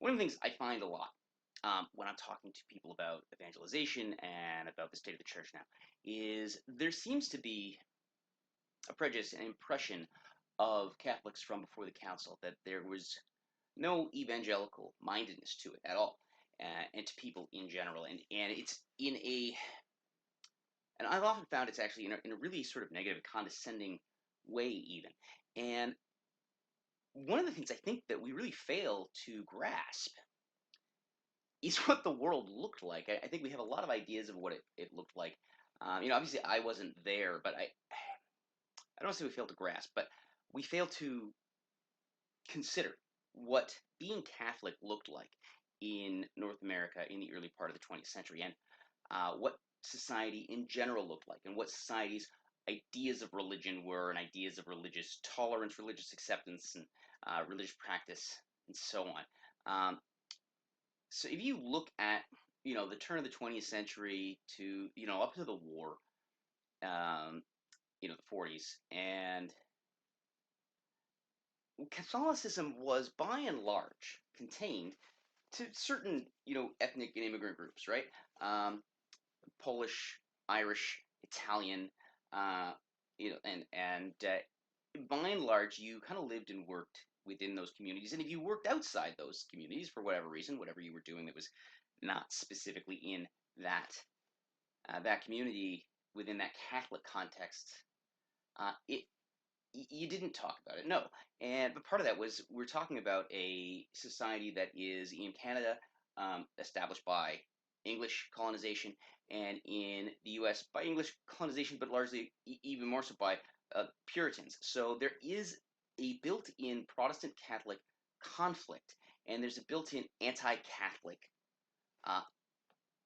One of the things I find a lot when I'm talking to people about evangelization and about the state of the church now is there seems to be a prejudice, an impression of Catholics from before the council that there was no evangelical mindedness to it at all, and to people in general, and it's in a and I've often found it's actually in a really sort of negative, condescending way even. And one of the things I think that we really fail to grasp is what the world looked like. I think we have a lot of ideas of what it looked like. Obviously I wasn't there, but I don't say we failed to grasp, but we fail to consider what being Catholic looked like in North America in the early part of the 20th century, and what society in general looked like, and what society's ideas of religion were, and ideas of religious tolerance, religious acceptance, and religious practice, and so on. So if you look at the turn of the 20th century to up to the war, um, the 40s, and Catholicism was by and large contained to certain ethnic and immigrant groups, right? Um, Polish, Irish, Italian, uh, and by and large, you kind of lived and worked within those communities. And if you worked outside those communities for whatever reason, whatever you were doing that was not specifically in that community within that Catholic context, it you didn't talk about it, no. And but part of that was we're talking about a society that is in Canada, established by English colonization, and in the U.S. by English colonization, but largely even more so by Puritans. So there is a built-in Protestant Catholic conflict, and there's a built-in anti-Catholic uh,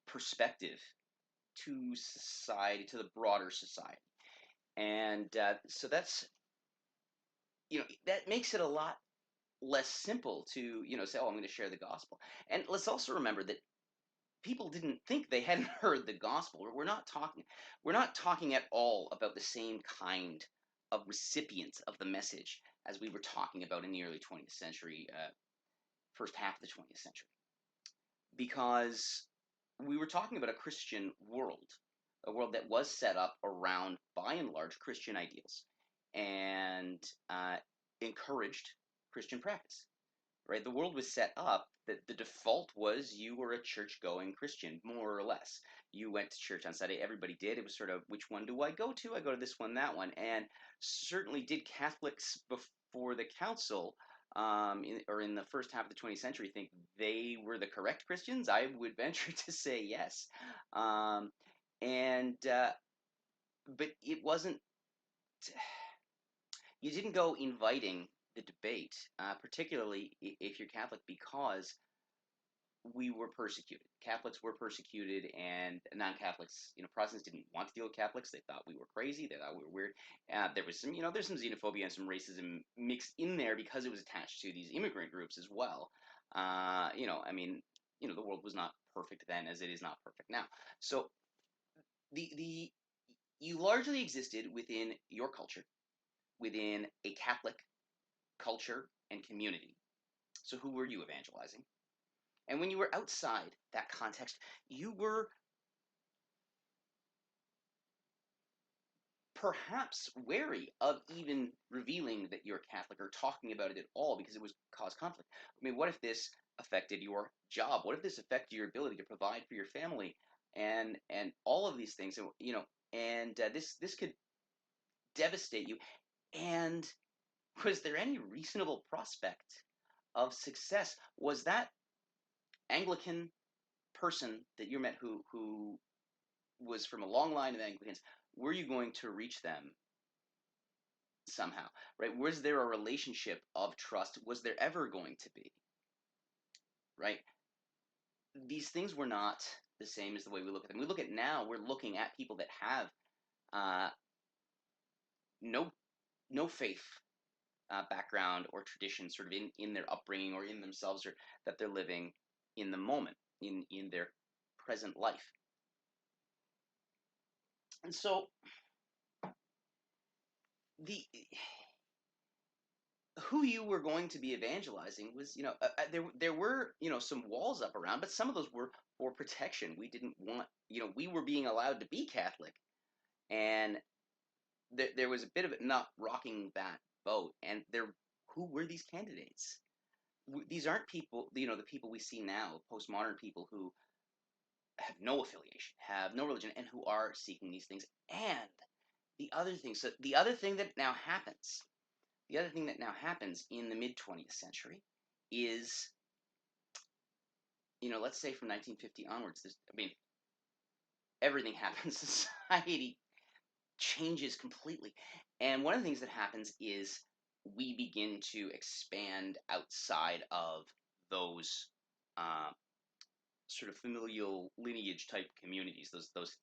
perspective to society, to the broader society. And so that makes it a lot less simple to say, oh, I'm going to share the gospel. And let's also remember that people didn't think they hadn't heard the gospel. We're not talking at all about the same kind of recipients of the message as we were talking about in the early 20th century, first half of the 20th century, because we were talking about a Christian world, a world that was set up around, by and large, Christian ideals, and encouraged Christian practice. Right? The world was set up that the default was you were a church-going Christian, more or less. You went to church on Sunday. Everybody did. It was sort of, which one do I go to? I go to this one, that one. And certainly did Catholics before the council, in the first half of the 20th century, think they were the correct Christians? I would venture to say yes. Um, and but it wasn't. You didn't go inviting the debate, particularly if you're Catholic, because we were persecuted. Catholics were persecuted, and non-Catholics, Protestants didn't want to deal with Catholics. They thought we were crazy. They thought we were weird. There was there's some xenophobia and some racism mixed in there because it was attached to these immigrant groups as well. I mean, the world was not perfect then, as it is not perfect now. So the you largely existed within your culture, within a Catholic culture and community. So who were you evangelizing? And when you were outside that context, you were perhaps wary of even revealing that you're Catholic or talking about it at all because it would cause conflict. I mean, what if this affected your job? What if this affected your ability to provide for your family and all of these things? And this could devastate you. And was there any reasonable prospect of success? Was that Anglican person that you met who was from a long line of Anglicans, were you going to reach them somehow? Right? Was there a relationship of trust? Was there ever going to be? Right? These things were not the same as the way we look at them. We look at now, we're looking at people that have uh, no no faith background or tradition sort of in their upbringing or in themselves, or that they're living in the moment, in their present life. And so the who you were going to be evangelizing was, there were, some walls up around, but some of those were for protection. We didn't want, we were being allowed to be Catholic, and there was a bit of it not rocking that boat. And who were these candidates? These aren't people, the people we see now, postmodern people who have no affiliation, have no religion, and who are seeking these things. And the other thing that now happens in the mid 20th century is, let's say from 1950 onwards, everything happens. Society changes completely. And one of the things that happens is we begin to expand outside of those uh, sort of familial lineage type communities, those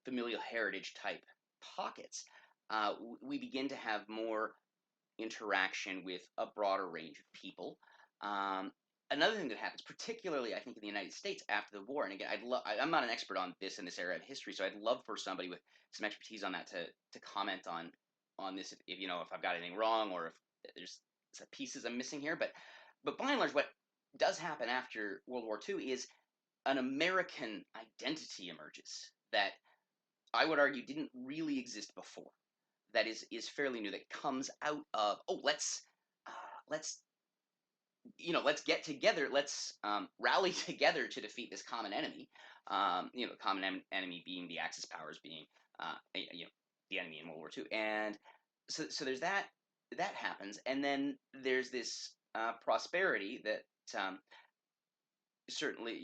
familial heritage type pockets. We begin to have more interaction with a broader range of people. Um, Another thing that happens, particularly I think in the United States after the war, and again, I'm not an expert on this in this area of history, so I'd love for somebody with some expertise on that to comment on this if I've got anything wrong or if there's some pieces I'm missing here. But by and large, what does happen after World War II is an American identity emerges that I would argue didn't really exist before. That is fairly new. That comes out of, let's let's get together. Let's rally together to defeat this common enemy. The common enemy being the Axis powers, being the enemy in World War II. And so there's that happens, and then there's this prosperity that certainly,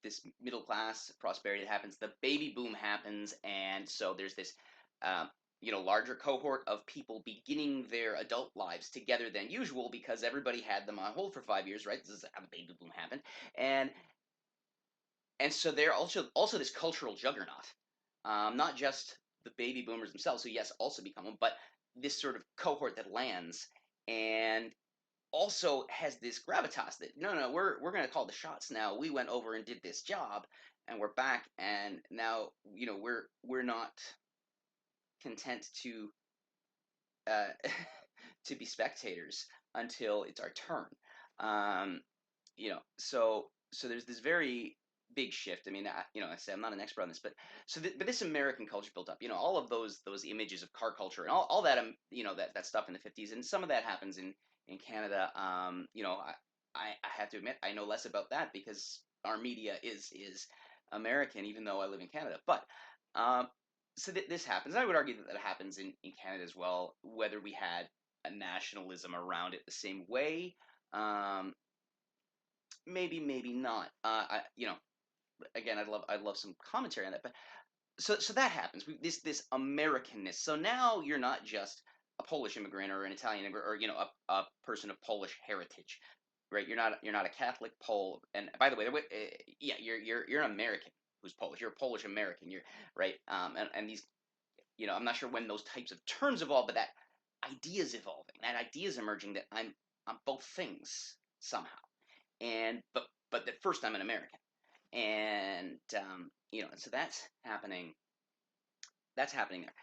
this middle class prosperity that happens. The baby boom happens, and so there's this larger cohort of people beginning their adult lives together than usual because everybody had them on hold for 5 years, right? This is how the baby boom happened. And so they're also this cultural juggernaut. Not just the baby boomers themselves, who yes also become them, but this sort of cohort that lands and also has this gravitas that no, we're going to call the shots now. We went over and did this job, and we're back, and now we're not content to uh, to be spectators until it's our turn. Um, so there's this very big shift. I mean, I say I'm not an expert on this, but but this American culture built up. All of those images of car culture and all that. That stuff in the 50s, and some of that happens in Canada. I have to admit I know less about that because our media is American, even though I live in Canada. But um, this happens. I would argue that happens in Canada as well, whether we had a nationalism around it the same way. Um, maybe not. Again, I'd love some commentary on that. But so that happens. This Americanness. So now you're not just a Polish immigrant or an Italian immigrant or a person of Polish heritage, right? You're not a Catholic Pole. And by the way, yeah, you're an American who's Polish. You're a Polish American. You're right. And these, I'm not sure when those types of terms evolve, but that idea is evolving. That idea is emerging that I'm both things somehow. And but at first I'm an American, and so that's happening. That's happening there,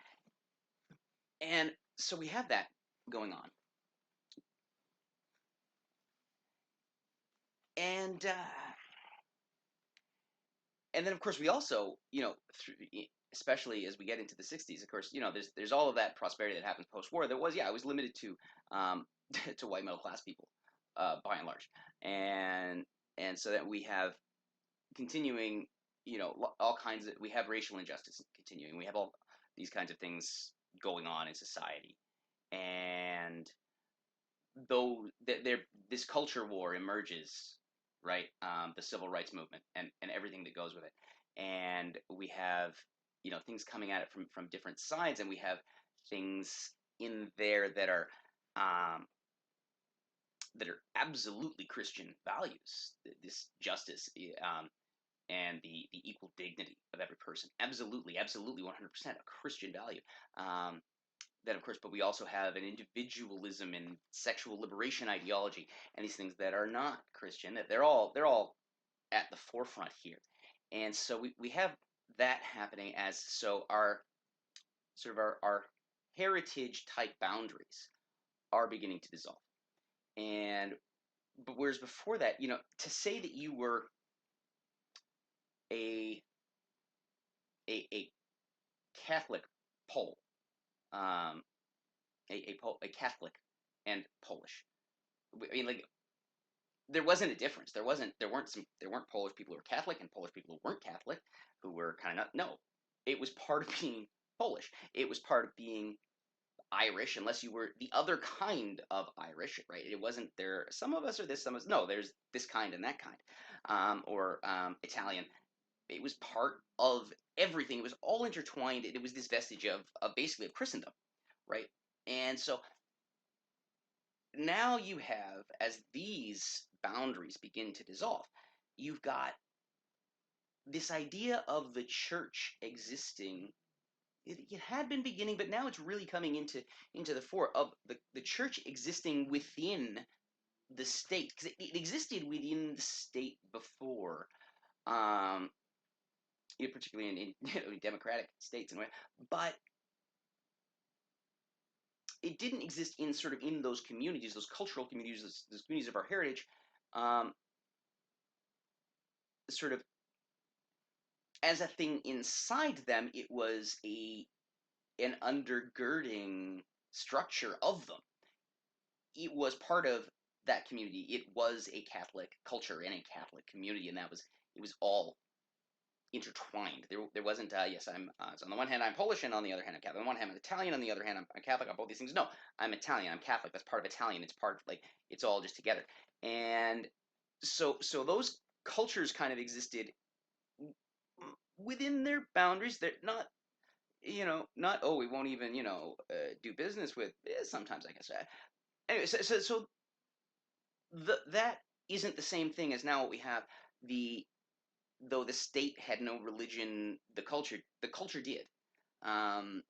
and so we have that going on, and then of course we also especially as we get into the 60s, of course, there's all of that prosperity that happens post-war. It was limited to to white middle class people, by and large, and so that we have continuing, all kinds of, we have racial injustice continuing. We have all these kinds of things going on in society, and though this culture war emerges, right? The civil rights movement and everything that goes with it, and we have things coming at it from different sides, and we have things in there um, that are absolutely Christian values. This justice, and the equal dignity of every person. Absolutely, absolutely, 100% a Christian value. Um, then, of course, but we also have an individualism and sexual liberation ideology, and these things that are not Christian. That they're all at the forefront here, and so we have that happening as so our sort of our heritage type boundaries are beginning to dissolve. But whereas before that, to say that you were a a Catholic Pole, um, a Catholic and Polish. I mean, like, there wasn't a difference. There weren't Polish people who were Catholic and Polish people who weren't Catholic, who were kind of not. No, it was part of being Polish. It was part of being Irish, unless you were the other kind of Irish, right? It wasn't there. Some of us are this. Some of us no. There's this kind and that kind, or Italian. It was part of everything. It was all intertwined. It was this vestige of basically of Christendom, right? And so now you have, as these boundaries begin to dissolve, you've got this idea of the church existing. It had been beginning, but now it's really coming into the fore of the church existing within the state, because it existed within the state before, um, particularly in democratic states anyway, but it didn't exist in sort of in those communities, those cultural communities, those communities of our heritage, um, sort of as a thing inside them. It was an undergirding structure of them. It was part of that community. It was a Catholic culture and a Catholic community, and it was all intertwined. There wasn't yes, so on the one hand I'm Polish, and on the other hand I'm Catholic. On the one hand I'm Italian, on the other hand I'm Catholic. On both these things, no, I'm Italian, I'm Catholic. That's part of Italian. It's part, like, it's all just together. And so those cultures kind of existed within their boundaries. They're not, not, oh, we won't even, do business with, sometimes, I guess. Anyway, so that isn't the same thing as now what we have. The Though the state had no religion, the culture did. Um,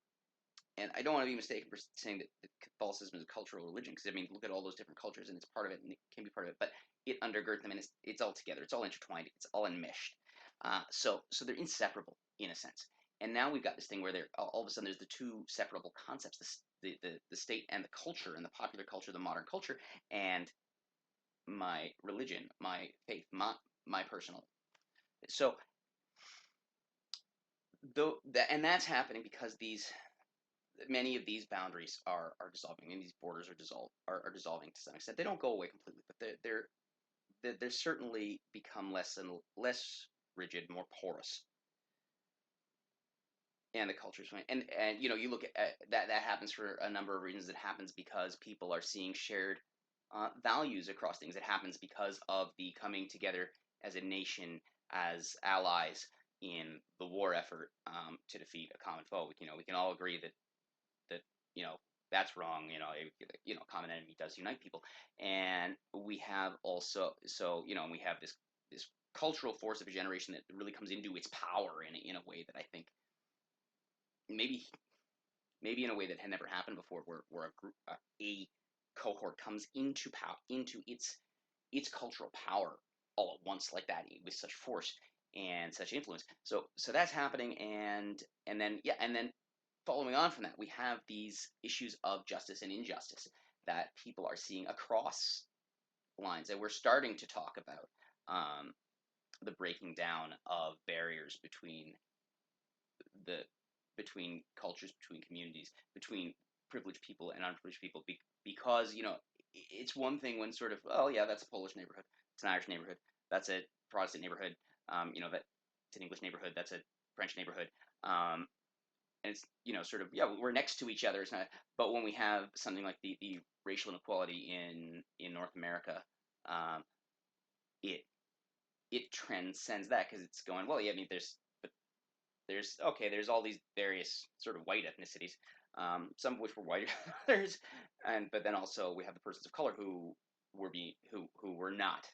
and I don't want to be mistaken for saying that Catholicism is a cultural religion, because I mean, look at all those different cultures, and it's part of it, and it can be part of it, but it undergirds them, and it's all together, it's all intertwined, it's all enmeshed. So they're inseparable in a sense. And now we've got this thing where they're all of a sudden there's the two separable concepts: the state and the culture, and the popular culture, the modern culture, and my religion, my faith, my personal. So though that and that's happening because these many of these boundaries are dissolving, and these borders are dissolving to some extent. They don't go away completely, but they're certainly become less and less rigid, more porous. And the cultures, and you look at that happens for a number of reasons. It happens because people are seeing shared values across things. It happens because of the coming together as a nation, as allies in the war effort, to defeat a common foe. We can all agree that you know that's wrong. Common enemy does unite people. And we have also, we have this cultural force of a generation that really comes into its power in a way that I think maybe maybe in a way that had never happened before, where a group, a cohort comes into power, into its cultural power all at once, like that, with such force and such influence. So that's happening. And then following on from that, we have these issues of justice and injustice that people are seeing across lines, and we're starting to talk about the breaking down of barriers the between cultures, between communities, between privileged people and unprivileged people, because it's one thing when sort of, oh yeah, that's a Polish neighborhood, it's an Irish neighborhood, that's a Protestant neighborhood, that it's an English neighborhood, that's a French neighborhood, and it's, sort of, yeah, we're next to each other. It's not, but when we have something like the racial inequality in North America, um, it it transcends that, because it's going, well, yeah, I mean, there's all these various sort of white ethnicities, some of which were whiter than others, but then also we have the persons of color who were not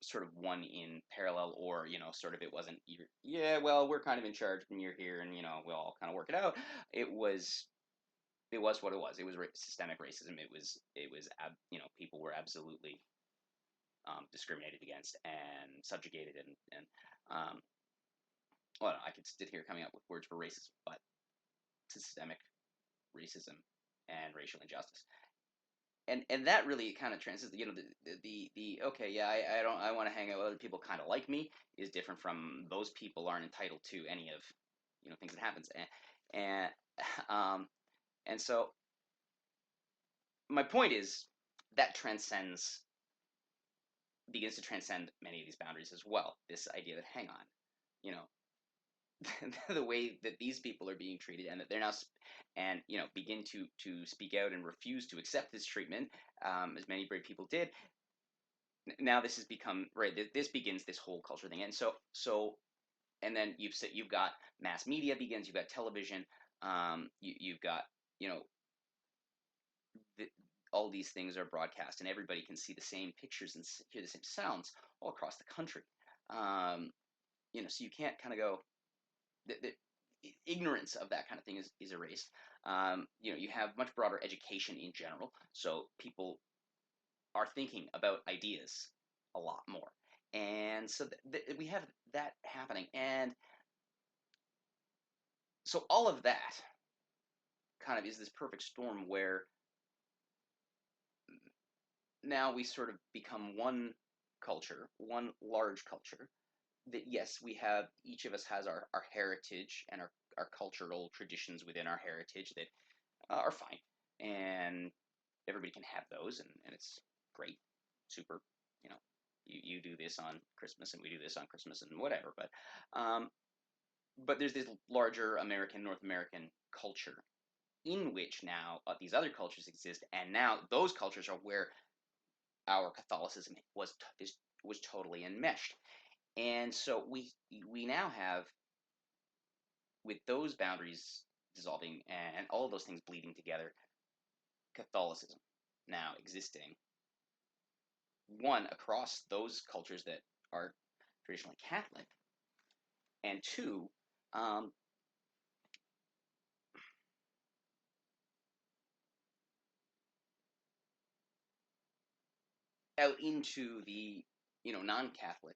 sort of one in parallel, or sort of, it wasn't, yeah, well, we're kind of in charge and you're here, and we'll all kind of work it out. It was what it was. It was systemic racism. People were absolutely discriminated against and subjugated, and well, I could sit here coming up with words for racism, but systemic racism and racial injustice. and that really kind of transcends, the okay, yeah, I want to hang out with other people kind of like me is different from those people aren't entitled to any of, things that happens. And um and so my point is that transcends begins to transcend many of these boundaries as well. This idea that, hang on, you know, the way that these people are being treated, and that they're now and begin to speak out and refuse to accept this treatment, as many brave people did. Now this has become right. This begins this whole culture thing, and and then you've got mass media begins. You've got television. You've got you know the, all these things are broadcast, and everybody can see the same pictures and hear the same sounds all across the country. Um, so you can't kind of go. The ignorance of that kind of thing is erased. You have much broader education in general, so people are thinking about ideas a lot more, and so we have that happening, and so all of that kind of is this perfect storm where now we sort of become one culture, one large culture. That yes, we have each of us has our heritage and our cultural traditions within our heritage that are fine, and everybody can have those, and it's great, super. You know, you do this on Christmas, and we do this on Christmas, and whatever. But there's this larger North American culture in which now these other cultures exist, and now those cultures are where our Catholicism was totally enmeshed, and so we now have, with those boundaries dissolving and all of those things bleeding together, Catholicism now existing, one, across those cultures that are traditionally Catholic, and two, um, out into the non-Catholic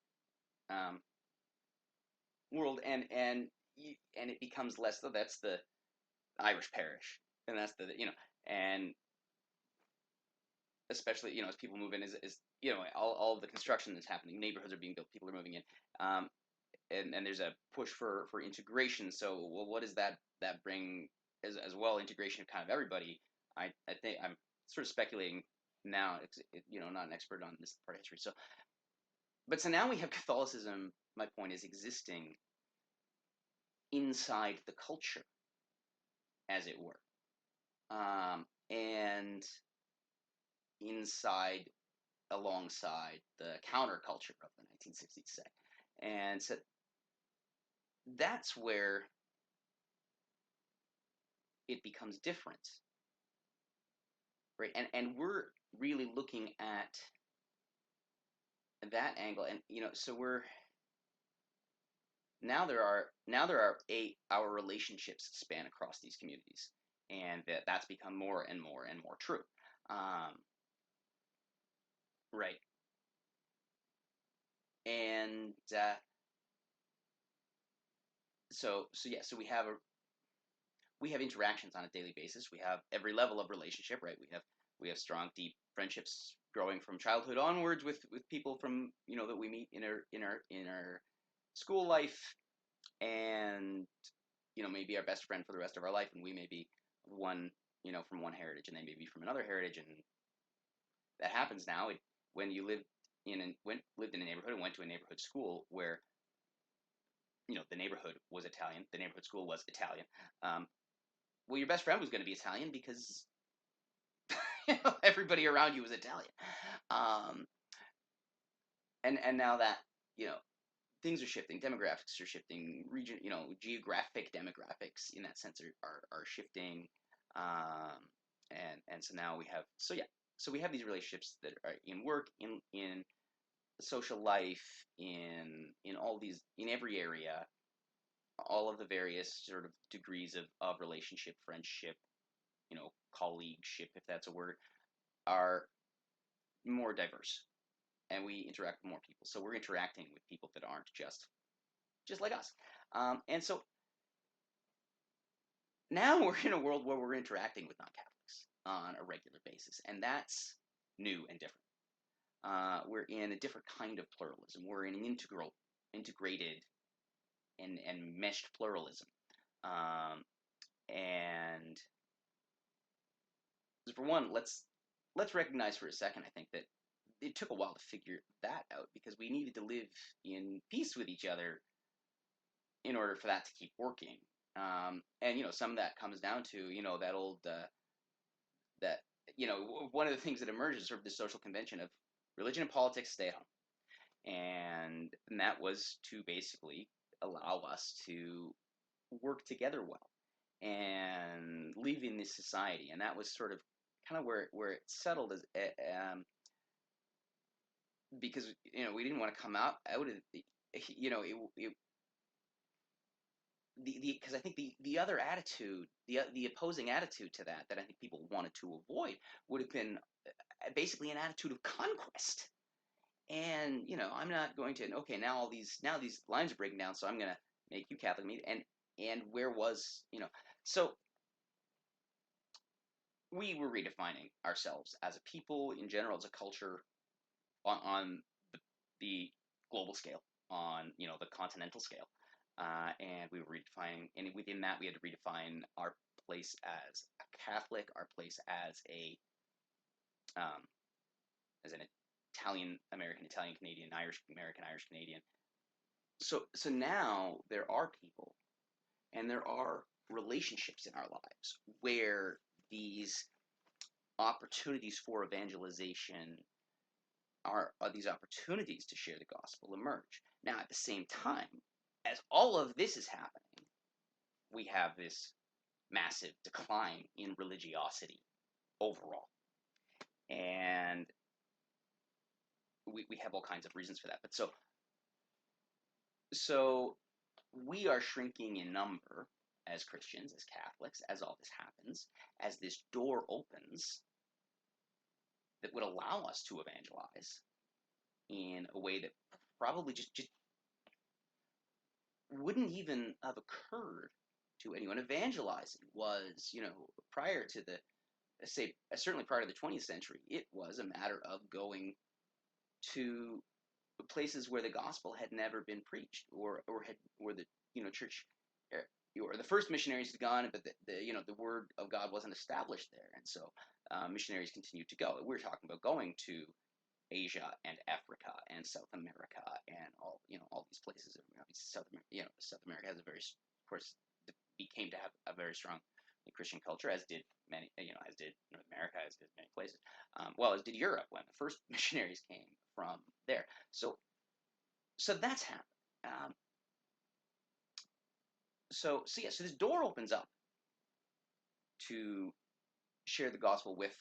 um, world, and it becomes less. So that's the Irish parish, and that's the and especially as people move in, is all of the construction that's happening, neighborhoods are being built, people are moving in, um, and there's a push for integration. So, well, what does that bring as well? Integration of kind of everybody. I think I'm sort of speculating now. It's not an expert on this part of history. So now we have Catholicism. My point is existing inside the culture, as it were, and inside alongside the counterculture of the 1960s, say. And so that's where it becomes different, right? And we're really looking at that angle, and so we're our relationships span across these communities, and that's become more and more and more true, um, right? And so yeah, so we have interactions on a daily basis. We have every level of relationship, right? We have strong, deep friendships growing from childhood onwards with people from that we meet in our school life, and maybe our best friend for the rest of our life, and we may be one from one heritage, and they may be from another heritage, and that happens now. When you lived in a neighborhood and went to a neighborhood school where the neighborhood was Italian, the neighborhood school was Italian. Well, your best friend was going to be Italian because everybody around you was Italian. Um, and now that you know things are shifting, demographics are shifting, geographic demographics in that sense are shifting, and so now we have these relationships that are in work, in social life, in all these, in every area, all of the various sort of degrees of relationship, friendship, colleagueship, if that's a word, are more diverse, and we interact with more people. So we're interacting with people that aren't just like us. And so now we're in a world where we're interacting with non-Catholics. on a regular basis, and that's new and different. We're in a different kind of pluralism. We're in an integrated, and meshed pluralism. And for one, let's recognize for a second, I think, that it took a while to figure that out because we needed to live in peace with each other in order for that to keep working. And some of that comes down to that old that one of the things that emerges is sort of the social convention of religion and politics stay at home, and that was to basically allow us to work together well and live in this society, and that was sort of kind of where it settled as because we didn't want to come out of it the because I think the other attitude, the opposing attitude to that I think people wanted to avoid would have been basically an attitude of conquest. And I'm not going to, okay, now these lines are breaking down, so I'm going to make you Catholic. And where was so we were redefining ourselves as a people in general, as a culture, on the global scale, on the continental scale, and we were redefining, and within that we had to redefine our place as a Catholic, our place um, as an Italian American, Italian Canadian, Irish American, Irish Canadian. So now there are people and there are relationships in our lives where these opportunities for evangelization are these opportunities to share the gospel emerge. Now, at the same time, as all of this is happening, we have this massive decline in religiosity overall. And we have all kinds of reasons for that. But so we are shrinking in number as Christians, as Catholics, as all this happens, as this door opens that would allow us to evangelize in a way that probably just wouldn't even have occurred to anyone. Evangelizing was, prior to certainly prior to the 20th century, it was a matter of going to places where the gospel had never been preached, or the church, or the first missionaries had gone, but the word of God wasn't established there, and so missionaries continued to go. We're talking about going to Asia and Africa and South America and all these places. South America has a very, of course, became to have a very strong Christian culture, as did many, as did North America, as did many places. As did Europe when the first missionaries came from there. So that's happened. So this door opens up to share the gospel with,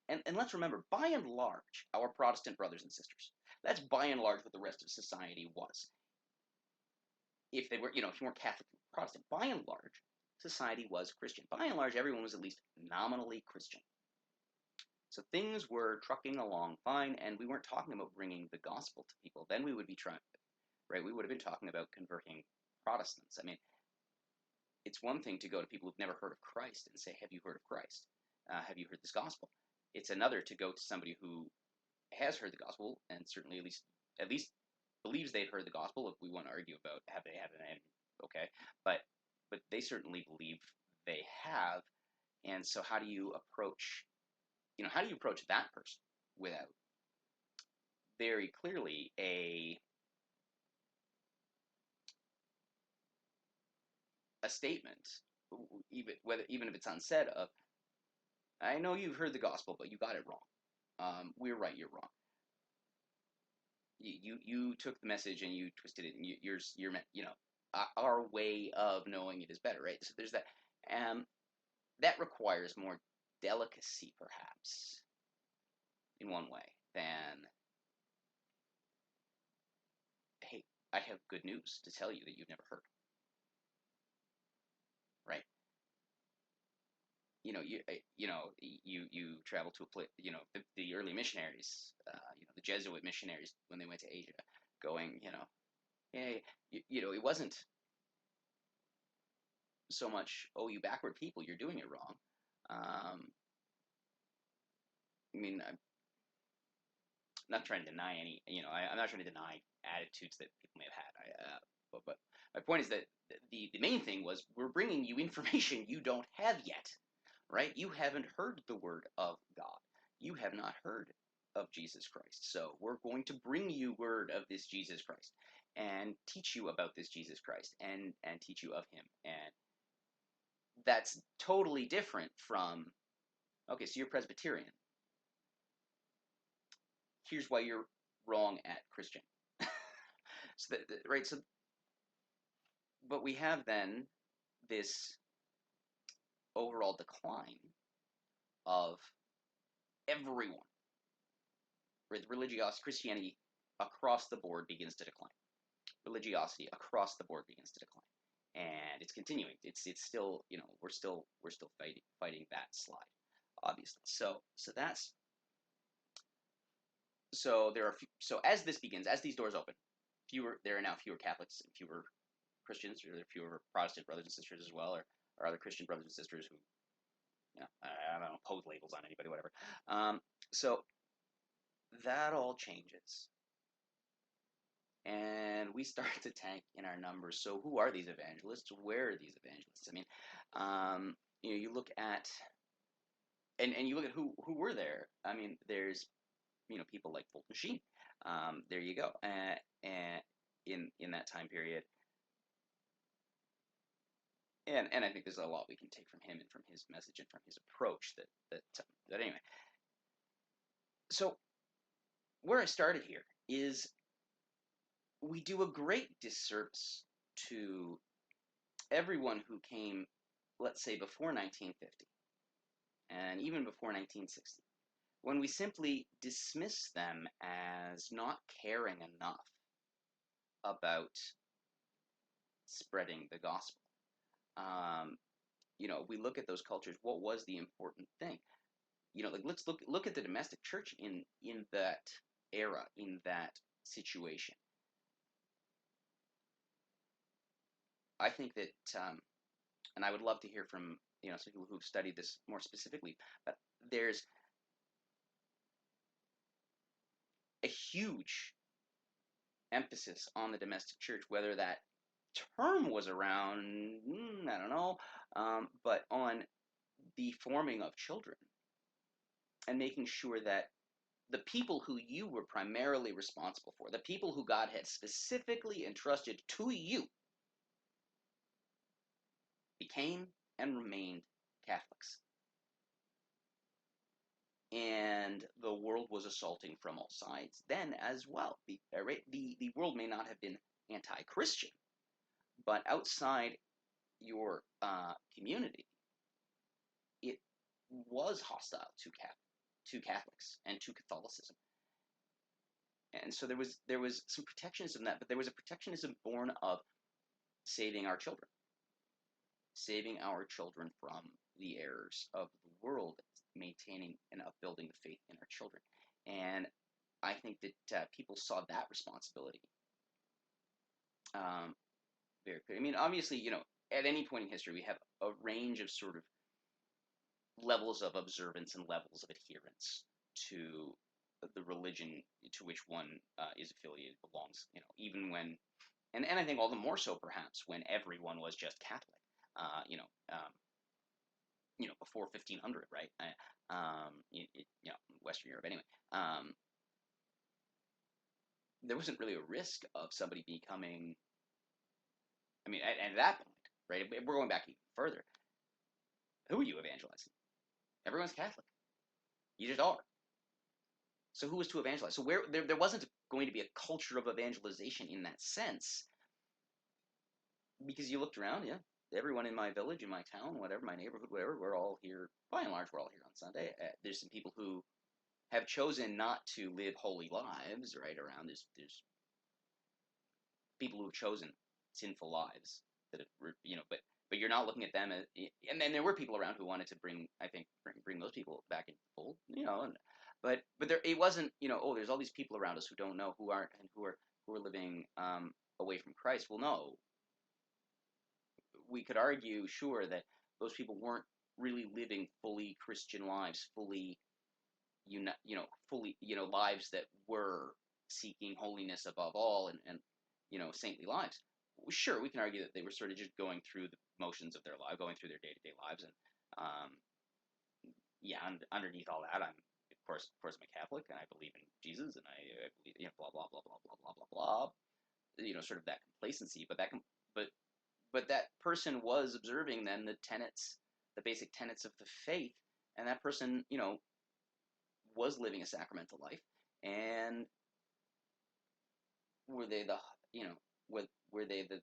and let's remember, by and large, our Protestant brothers and sisters. That's by and large what the rest of society was. If they were, if you weren't Catholic and Protestant, by and large, society was Christian. By and large, everyone was at least nominally Christian. So things were trucking along fine, and we weren't talking about bringing the gospel to people. Then we would be trying, right? We would have been talking about converting Protestants. I mean, it's one thing to go to people who've never heard of Christ and say, have you heard of Christ? Have you heard this gospel? It's another to go to somebody who has heard the gospel and certainly at least believes they've heard the gospel. If we want to argue about have they had an end, okay, but they certainly believe they have. And so how do you approach that person without very clearly a statement, even if it's unsaid, of, I know you've heard the gospel, but you got it wrong. We're right, you're wrong. You took the message and you twisted it, and you're meant, our way of knowing it is better, right? So there's that. That requires more delicacy, perhaps, in one way, than, hey, I have good news to tell you that you've never heard, right? You travel to a place, the early missionaries, the Jesuit missionaries, when they went to Asia, going, hey, it wasn't so much, oh, you backward people, you're doing it wrong. I mean, I'm not trying to deny any, I'm not trying to deny attitudes that people may have had. But my point is that the main thing was we're bringing you information you don't have yet, right? You haven't heard the word of God. You have not heard of Jesus Christ. So we're going to bring you word of this Jesus Christ and teach you about this Jesus Christ and teach you of him. And that's totally different from, okay, so you're Presbyterian. Here's why you're wrong at Christian. So right, so but we have then this overall decline of everyone. Right, religiosity, Christianity across the board begins to decline. Religiosity across the board begins to decline, and it's continuing. It's still, we're still fighting that slide, obviously. So that's so there are so as this begins, as these doors open, there are now fewer Catholics and fewer Christians, or there are fewer Protestant brothers and sisters as well, or other Christian brothers and sisters who, I don't know, pose labels on anybody, whatever. So that all changes, and we start to tank in our numbers. So who are these evangelists? Where are these evangelists? I mean, you look at and you look at who were there. I mean, there's people like Fulton Sheen. There you go. And in that time period, and I think there's a lot we can take from him and from his message and from his approach. That anyway. So where I started here is we do a great disservice to everyone who came, let's say, before 1950 and even before 1960, when we simply dismiss them as not caring enough about spreading the gospel. We look at those cultures. What was the important thing? Like let's look at the domestic church in that era, in that situation. I think that, and I would love to hear from some people who've studied this more specifically. But there's a huge emphasis on the domestic church, whether that term was around, I don't know, but on the forming of children and making sure that the people who you were primarily responsible for, the people who God had specifically entrusted to you, became and remained Catholics. And the world was assaulting from all sides then as well. The world may not have been anti-Christian, but outside your community, it was hostile to Catholics and to Catholicism. And so there was some protectionism in that, but there was a protectionism born of saving our children from the errors of the world, maintaining and upbuilding the faith in our children. And I think that people saw that responsibility very clear. I mean, obviously, at any point in history, we have a range of sort of levels of observance and levels of adherence to the religion to which one is affiliated, belongs. Even when, and I think all the more so perhaps when everyone was just Catholic. Before 1500, right? Western Europe anyway. There wasn't really a risk of somebody becoming. I mean, at that point, right? If we're going back even further. Who are you evangelizing? Everyone's Catholic. You just are. So who was to evangelize? So where there wasn't going to be a culture of evangelization in that sense, because you looked around, yeah, everyone in my village, in my town, whatever, my neighborhood, whatever, we're all here. By and large, we're all here on Sunday. There's some people who have chosen not to live holy lives, right? Around there's people who have chosen sinful lives that have, but you're not looking at them as, and then there were people around who wanted to bring those people back into the fold, but there it wasn't, there's all these people around us who don't know, who aren't, and who are living away from Christ. Well, no, we could argue, sure, that those people weren't really living fully Christian lives, fully fully, lives that were seeking holiness above all, and saintly lives. Sure, we can argue that they were sort of just going through the motions of their life, going through their day-to-day lives, and um, yeah, underneath all that, of course, I'm a Catholic, and I believe in Jesus, and I believe, blah blah blah blah blah blah blah blah. Sort of that complacency, but that person was observing then the basic tenets of the faith, and that person, was living a sacramental life, and were they the, you know, were they the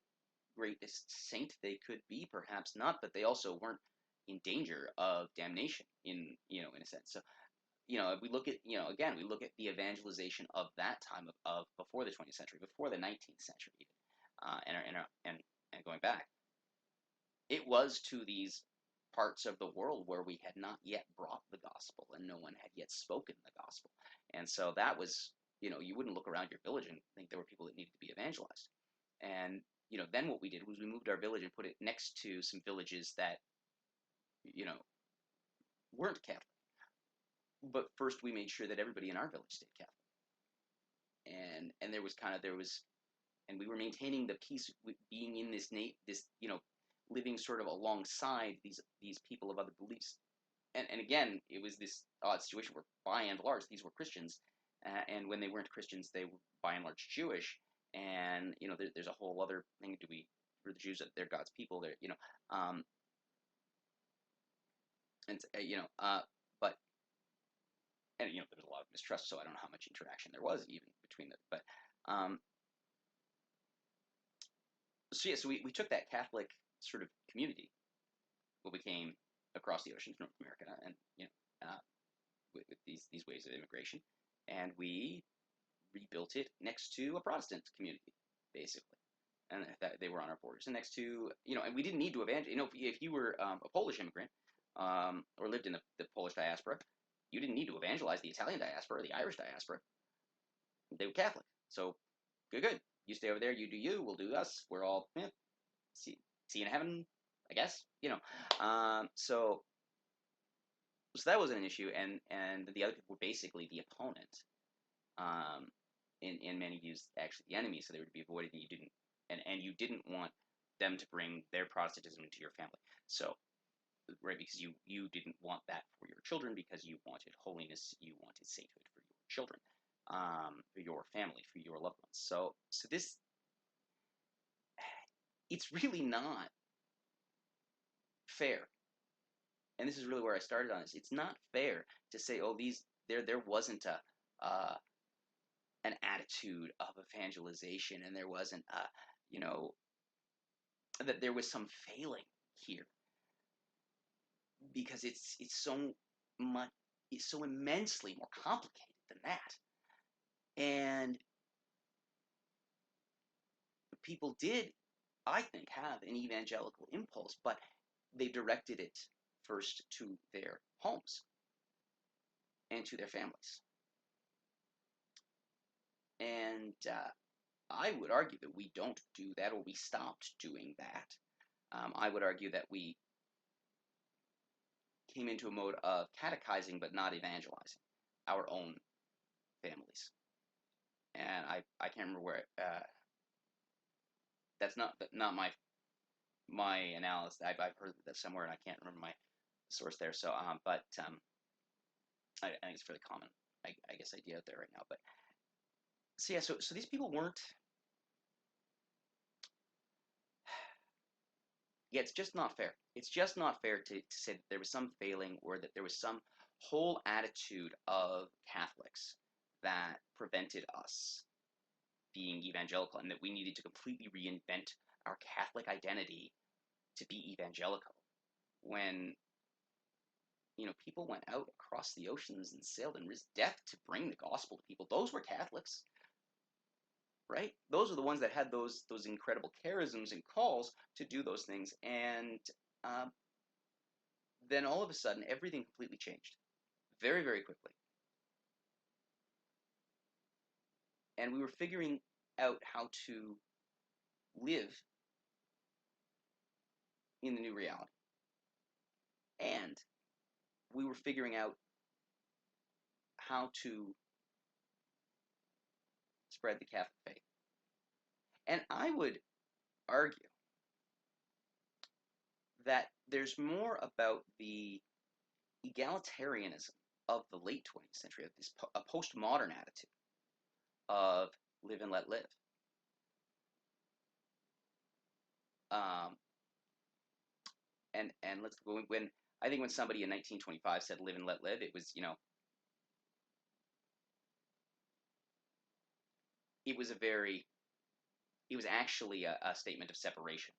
greatest saint they could be? Perhaps not, but they also weren't in danger of damnation in a sense. So, if we look at, again, we look at the evangelization of that time of before the 20th century, before the 19th century, even, and going back, it was to these parts of the world where we had not yet brought the gospel and no one had yet spoken the gospel. And so that was, you wouldn't look around your village and think there were people that needed to be evangelized. And, then what we did was we moved our village and put it next to some villages that, you know, weren't Catholic. But first we made sure that everybody in our village stayed Catholic. And and we were maintaining the peace with being in this, living sort of alongside these people of other beliefs. And again, it was this odd situation where, by and large, these were Christians, and when they weren't Christians, they were by and large Jewish. And there's a whole other thing. For the Jews, that they're God's people? They're, and but there was a lot of mistrust, so I don't know how much interaction there was even between them. But so we took that Catholic sort of community, what became across the ocean, North America, and with these ways of immigration, and we rebuilt it next to a Protestant community, basically, and they were on our borders, and next to, and we didn't need to evangelize. If you were a Polish immigrant, or lived in the Polish diaspora, you didn't need to evangelize the Italian diaspora or the Irish diaspora. They were Catholic, so good. You stay over there, you do you, we'll do us. We're all see you in heaven, I guess. So that wasn't an issue, and the other people were basically the opponent, in many views, actually the enemy, so they were to be avoided, and you didn't want them to bring their Protestantism into your family. So, right, because you didn't want that for your children, because you wanted holiness, you wanted sainthood for your children, for your family, for your loved ones. So this, it's really not fair. And this is really where I started on this. It's not fair to say, oh, there wasn't an attitude of evangelization, and there wasn't that there was some failing here, because it's so immensely more complicated than that. And people did, I think, have an evangelical impulse, but they directed it first to their homes and to their families. And I would argue that we don't do that, or we stopped doing that. I would argue that we came into a mode of catechizing but not evangelizing our own families. And I can't remember where that's not my analysis. I've heard that somewhere, and I can't remember my source there. So but I think it's fairly common, I guess, idea out there right now. But so yeah, so these people weren't. Yeah, it's just not fair. It's just not fair to say that there was some failing, or that there was some whole attitude of Catholics that prevented us being evangelical, and that we needed to completely reinvent our Catholic identity to be evangelical. When, people went out across the oceans and sailed and risked death to bring the gospel to people, those were Catholics, right? Those are the ones that had those incredible charisms and calls to do those things. And then all of a sudden, everything completely changed very, very quickly. And we were figuring out how to live in the new reality. And we were figuring out how to spread the Catholic faith. And I would argue that there's more about the egalitarianism of the late 20th century, of this a postmodern attitude of live and let live. And let's go when I think when somebody in 1925 said live and let live, it was it was a very it was actually a statement of separation.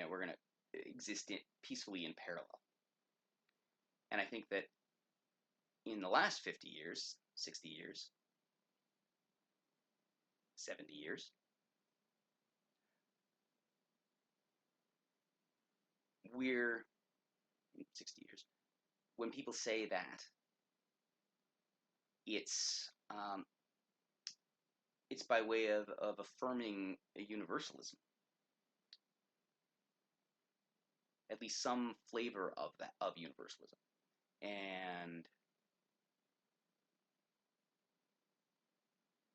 We're going to exist peacefully in parallel. And I think that in the last 50 years, 60 years, 70 years, we're 60 years. When people say that it's by way of affirming a universalism, at least some flavor of that, of universalism. And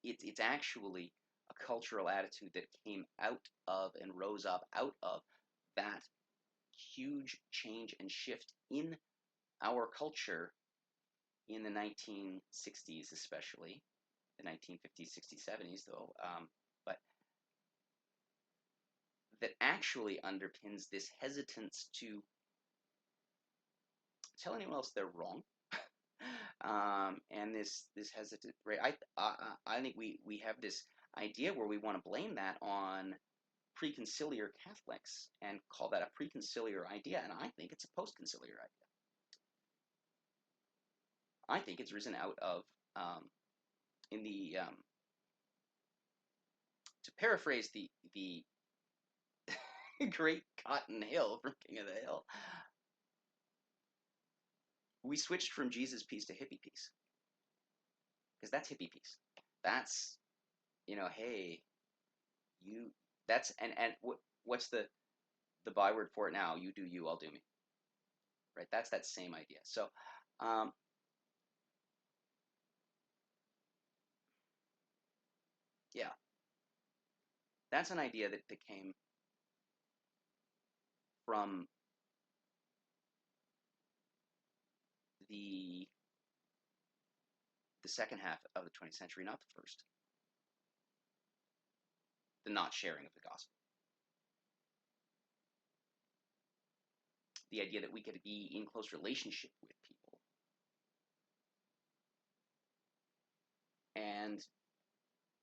it's actually a cultural attitude that came out of and rose up out of that huge change and shift in our culture in the 1960s, especially the 1950s, 60s, 70s, though, but that actually underpins this hesitance to tell anyone else they're wrong. And this hesitant, right? I think we have this idea where we want to blame that on preconciliar Catholics and call that a preconciliar idea, and I think it's a postconciliar idea. I think it's risen out of in the to paraphrase the great Cotton Hill from King of the Hill, we switched from Jesus peace to hippie peace, because that's hippie peace. That's hey, you that's and what's the byword for it now? You do you, I'll do me. Right? That's that same idea. So yeah, that's an idea that came from the second half of the 20th century, not the first. The not sharing of the gospel. The idea that we could be in close relationship with people and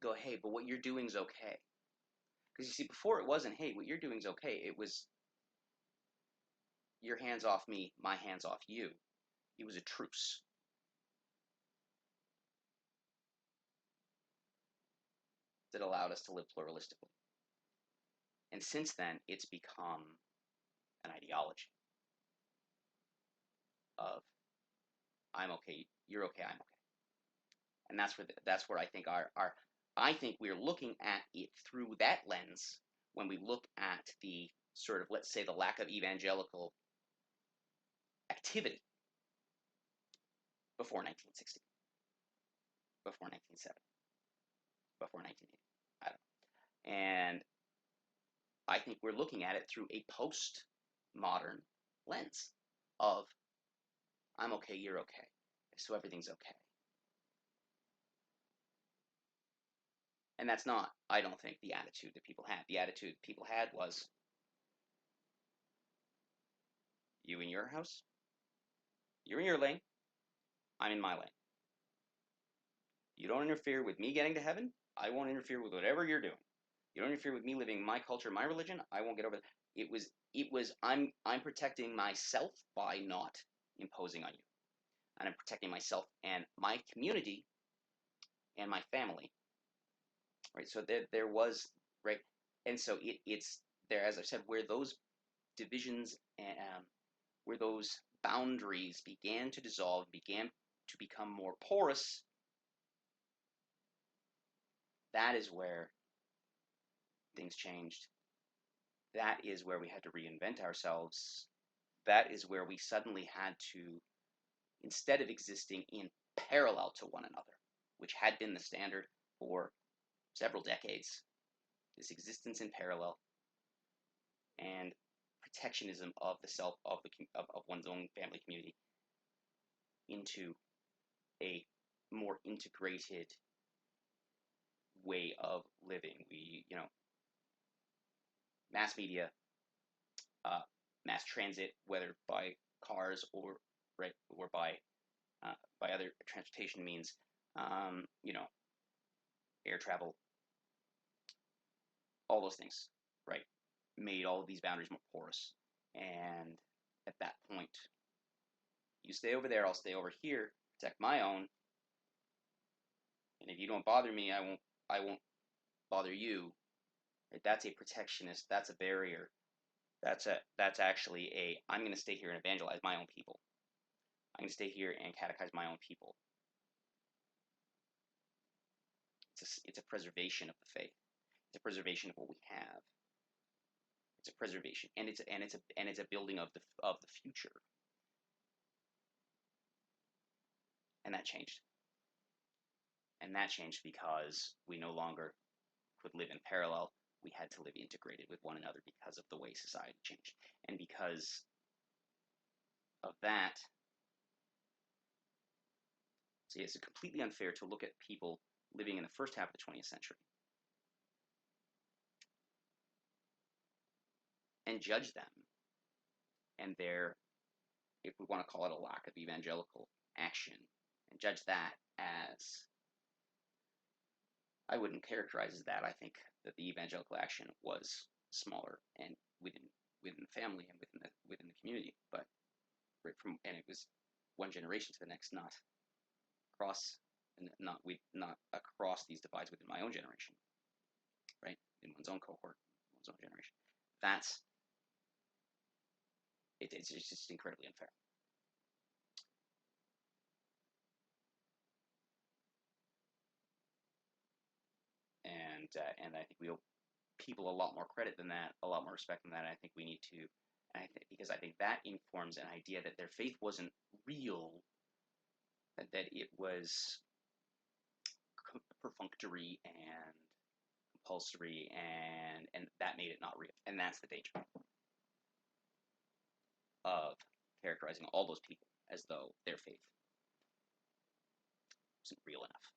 go, hey, but what you're doing is okay. Because you see, before it wasn't, hey, what you're doing is okay. It was your hands off me, my hands off you. It was a truce. That allowed us to live pluralistically. And since then, it's become an ideology of I'm okay, you're okay, I'm okay. And that's where I think I think we're looking at it through that lens when we look at the sort of, let's say, the lack of evangelical activity before 1960, before 1970, before 1980. I don't know. And I think we're looking at it through a postmodern lens of I'm okay, you're okay, so everything's okay. And that's not, I don't think, the attitude that people had. The attitude people had was, you in your house, you're in your lane, I'm in my lane. You don't interfere with me getting to heaven, I won't interfere with whatever you're doing. You don't interfere with me living my culture, my religion, I won't get over that. It was I'm protecting myself by not imposing on you. And I'm protecting myself and my community and my family. Right? So there was, right? And so it's there, as I said, where those divisions and where those boundaries began to dissolve, began to become more porous, that is where things changed. That is where we had to reinvent ourselves. That is where we suddenly had to instead of existing in parallel to one another, which had been the standard for several decades. This existence in parallel and protectionism of the self, of one's own family community, into a more integrated way of living. Mass media, mass transit, whether by cars or by other transportation means, you know, air travel, all those things, right, made all of these boundaries more porous. And at that point, you stay over there, I'll stay over here, protect my own, and if you don't bother me, I won't bother you. Right? That's a protectionist. That's a barrier. That's actually a I'm going to stay here and evangelize my own people. I'm going to stay here and catechize my own people. It's a preservation of the faith. It's a preservation of what we have. It's a preservation, and it's a building of the future. And that changed. And that changed because we no longer could live in parallel. We had to live integrated with one another because of the way society changed. And because of that, so it's completely unfair to look at people living in the first half of the 20th century and judge them and their, if we want to call it a lack of evangelical action, and judge that as, I wouldn't characterize as that. I think that the evangelical action was smaller and within the family and within the community, but and it was one generation to the next, not across, not across these divides within my own generation, right? In one's own cohort, one's own generation. It's just incredibly unfair. And I think we owe people a lot more credit than that, a lot more respect than that. And I think we need to, because I think that informs an idea that their faith wasn't real, that it was perfunctory and compulsory, and that made it not real. And that's the danger of characterizing all those people as though their faith isn't real enough.